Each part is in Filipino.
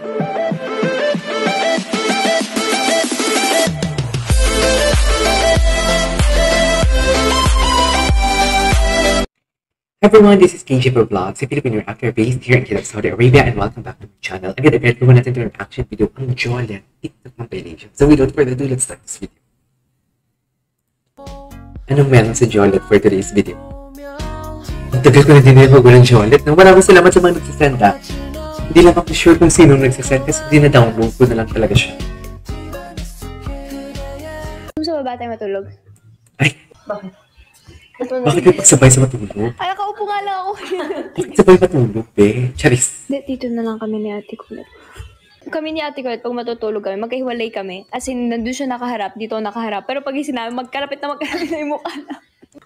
Everyone, this is KJ for Vlogs, a Filipino reactor based here in Jeddah, Saudi Arabia, and welcome back to my channel. Agad-agad ko natin ito ng reaction video ang Jolet TikTok compilation. So without further ado, let's start this video. Anong meron sa Jolet for today's video? Ang tagal ko na din ako ng Jolet. Maraming salamat sa mga nagsasend ha. Hindi lang ako sure kung sino nagsasend kasi hindi na-download ko na lang talaga siya. Gusto mo ba tayo matulog? Ay! Bakit? Bakit kayo pagsabay sa matulog? Ay, nakaupo nga lang ako. Bakit sabay matulog, be? Charis. Dito na lang kami ni Ate Kulit. Kami ni Ate Kulit, pag matutulog kami, magkahiwalay kami. As in, nandun siya nakaharap, dito nakaharap. Pero pag gising namin, magkalapit na yung mukha na.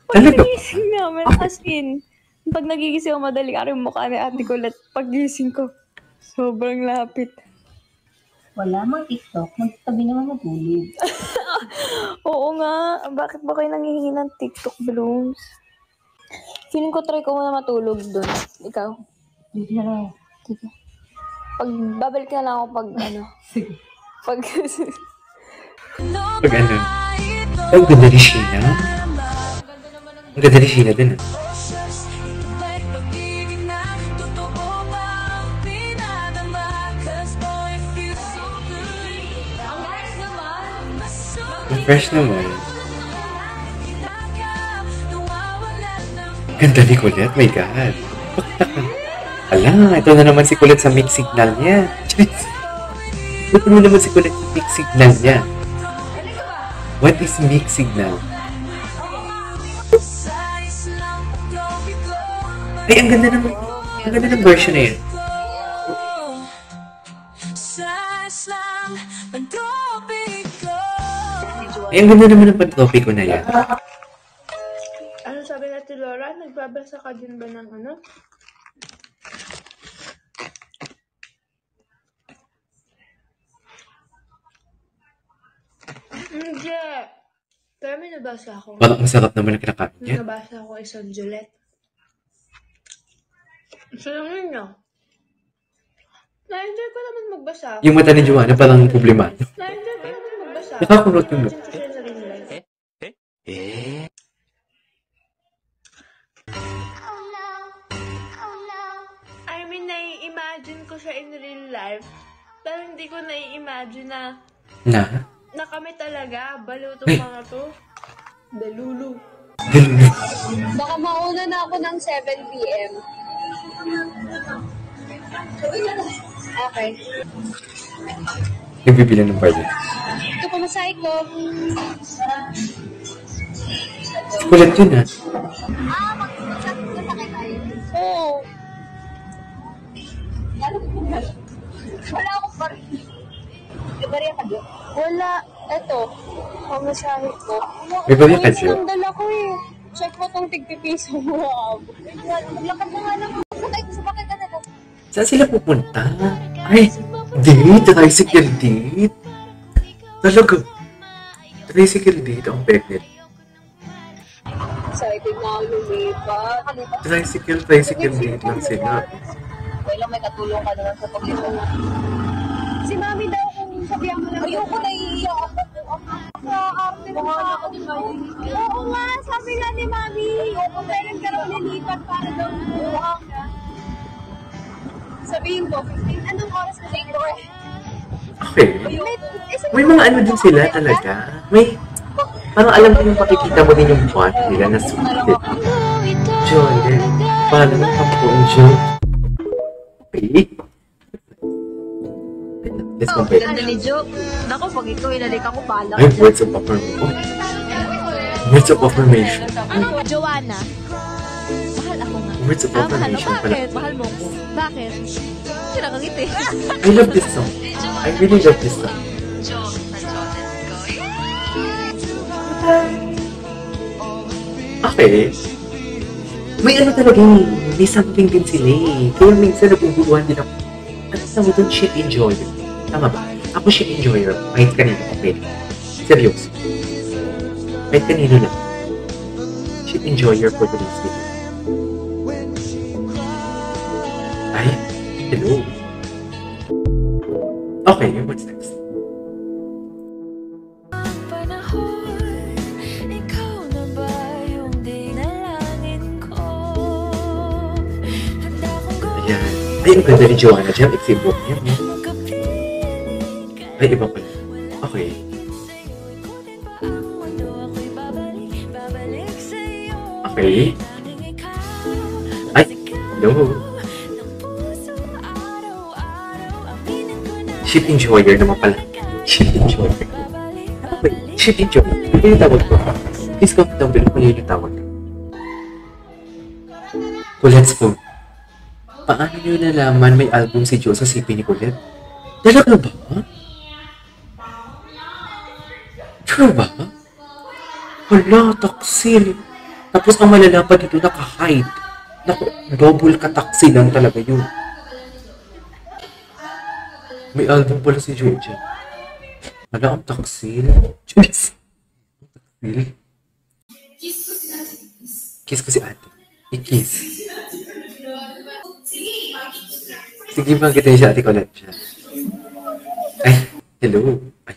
Pag nagigising namin, as in, pag nagigising ako, madali ka rin yung mukha ni Ate Kulit. Pag gising ko, sobrang lapit. Wala mang TikTok, magtabi naman matulog. Oo nga, bakit ba kayo nangihingi ng TikTok balloons? Feeling ko try ko muna matulog dun. Ikaw? Hindi na lang. Sige. Pag babalik na lang ako pag ano. Sige. Pag ano? Ang ganda ni Sheena. Ang ganda ni Sheena din. Fresh naman. Ganda ni Kulit, my God. Ala, ito na naman si Kulit sa mix signal niya. Ito na naman si Kulit sa mix signal niya. What is mix signal? Ay, ang ganda naman. Ang ganda ng version na yun. Ay, ang ganda naman ng pantopiko na yan. ano sabi natin Laura? Nagbabasa ka din ba ng ano? Hindi. Pero may nabasa ako. Parang ang sarap naman ng kinakain May niya. nabasa ako isang Jolet. So lang yun no? Na-enjoy ko naman magbasa. Yung mata ni Joanna parang problema. Na-enjoy ko naman magbasa. Nakakulot yung Nandiyan ko siya sa ring light. I mean, nai-imagine ko siya in real life. Pero hindi ko nai-imagine na kami talaga. Baliw tong mga to. Dalulu. Baka mauna na ako ng 7 p.m. Okay. Nagbibilang ng party. Ito pamasahe ko. Kulit yun ha. Magsasakay tayo? Oo. Wala akong bari. May bariya ka doon? Wala. Eto. Pamasahe ko. May bariya ka doon? Ang dala ko eh. Check mo tong tigpipiso mo. Maglakad mo nga lang. Sakay ka na. Saan sila pupunta? Ay, date? Tricycle date? Talaga? Tricycle date ang pregnant. Excited na ako lumipat. Tricycle date lang sila. Kailang may katulong ka naman sa pag-iwan. Si Mami daw kung sabihan mo lang. Ayoko na iiyak. Arte na ako ni Mami. Oo nga, sabi nga ni Mami. Ayoko na rin ka raw nilipat para daw. Sabihin ko, 15. Anong oras na dito eh? Okay. May mga ano din sila talaga. May, parang alam mo yung makikita mo din yung buwan nila na suited. Jolet. Paano ng kampo ang joke? Okay. Let's compare. Ganda ni Jo. Naku, pag ito inalik ako, pala. Ay, words of affirmation. Words of affirmation. Joanna. Mahal ako nga. Words of Mahal ako. affirmation pala. Bakit? Mahal mo ko. Bakit? Kinakangiti. I love this song. I really love this song. Okay. May ano talaga eh. May something din sila eh. Kaya minsan naguguluhan din ako. Ano tawag doon? Shit enjoyer. Tama ba? Ako shit enjoyer. Kahit kanino. Okay. Seryoso. Kahit kanino lang. Shit enjoyer for today's video. Ay, hello. Okay, what's next? Ayan. Ay, ang ganda ni Joanna dyan. Exhibit niya. Ay, iba pala. Okay. Okay. Ay, hello. Ship enjoyer naman pala. Ship enjoyer. Okay, ship enjoyer. Ano yung tawag ko? Please comment down below kung yun yung tawag. Colette's phone. Paano nyo nalaman may album si Joe sa CP ni Colette? Talaga ba? True ba? Hala, taksil. Tapos ang malala pa dito, naka-hide. Double ka-taksil lang talaga yun. May album pala si Joe dyan. Hala, ang taksil. Diyos. Taksil. Kiss ko si ate. I-kiss. Sige ba kita yung sa ate Colette siya? Ay, hello. Ay.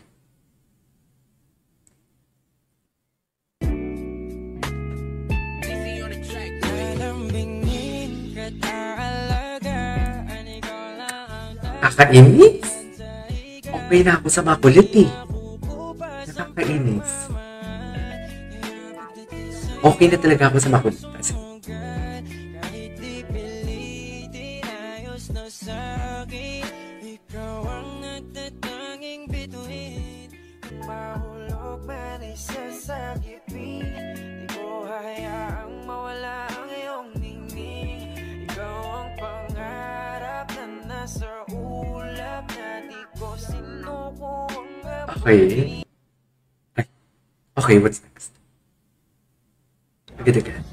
Nakakainis? Okay na ako sa makulit eh. Nakakainis. Okay na talaga ako sa makulit. Kasi okay. Ay. Okay, what's next? Agad-agad.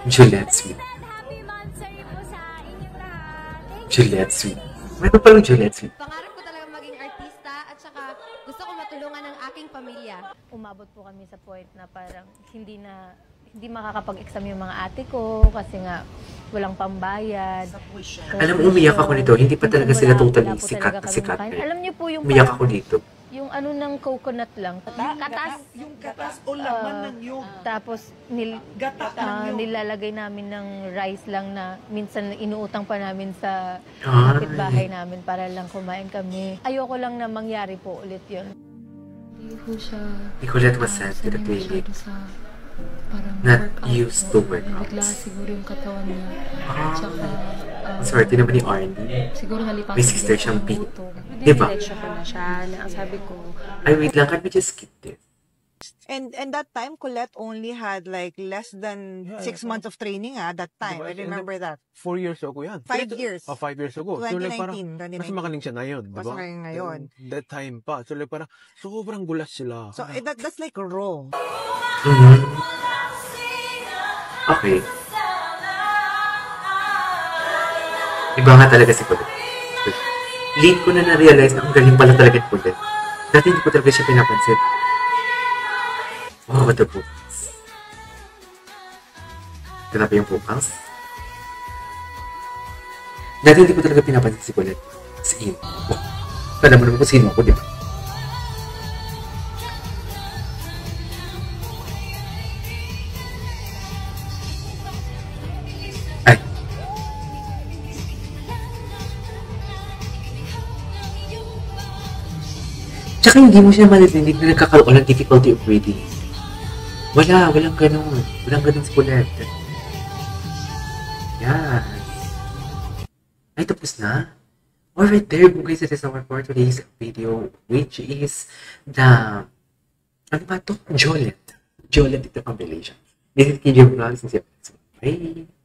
Juliette Sweet. Juliette Sweet. Meron palang Juliette Sweet. Pangarap ko talaga maging artista at saka gusto ko matulungan ng aking pamilya. Umabot po kami sa point na parang hindi makakapag-exam yung mga ate ko kasi nga walang pambayad. Alam mo, umiyak ako nito. Hindi pa talaga sila totally sikat na sikat. Alam niyo po yung umiyak ako dito. Yung ano ng coconut lang. Katas. Yung gatas o laman ng yung Tapos gata ng yung. nilalagay namin ng rice lang na minsan inuutang pa namin sa Ay. kapitbahay namin para lang kumain kami. Ayoko lang na mangyari po ulit yun. Hindi po siya Nicolette was sent to the clinic. sa parang Not workout used po. to workouts. Bigla siguro yung katawan niya. Ah. Tsaka, Swerte naman ni Arnie. siguro nalipasan May sister din siyang sa pink. buto. Diba? Diretso ko na siya. Na ang sabi ko, Ay, wait lang. Can we just skip this? And that time, Colette only had like less than 6 months of training that time. I remember that. 4 years ago yan. 5 years. 5 years ago. So, like, parang, 2019. mas magaling siya ngayon, di Mas ba? magaling ngayon. That time pa. So, like, parang, sobrang gulas sila. So that's like raw. Mm-hmm. Okay. Iba nga talaga si Colette. Late ko na na-realize na ang galing pala talaga ni Colette. Dati hindi ko talaga siya pinapansin. Oh, what the focus. Grabe yung focus. Dati hindi ko talaga pinapansin si Colette. As in. Oh, alam mo naman kung sino ako, di ba? Ay. Tsaka hindi mo siya marinig na nagkakaroon ng difficulty of breathing. Walang ganun. Walang ganun si Colette. Yes. Ay, tapos na. Alright, there you guys. It is our for today's video, which is the, ano ba ito? Jolette. Jolette ito compilation. This is KJ Vlogs. Bye!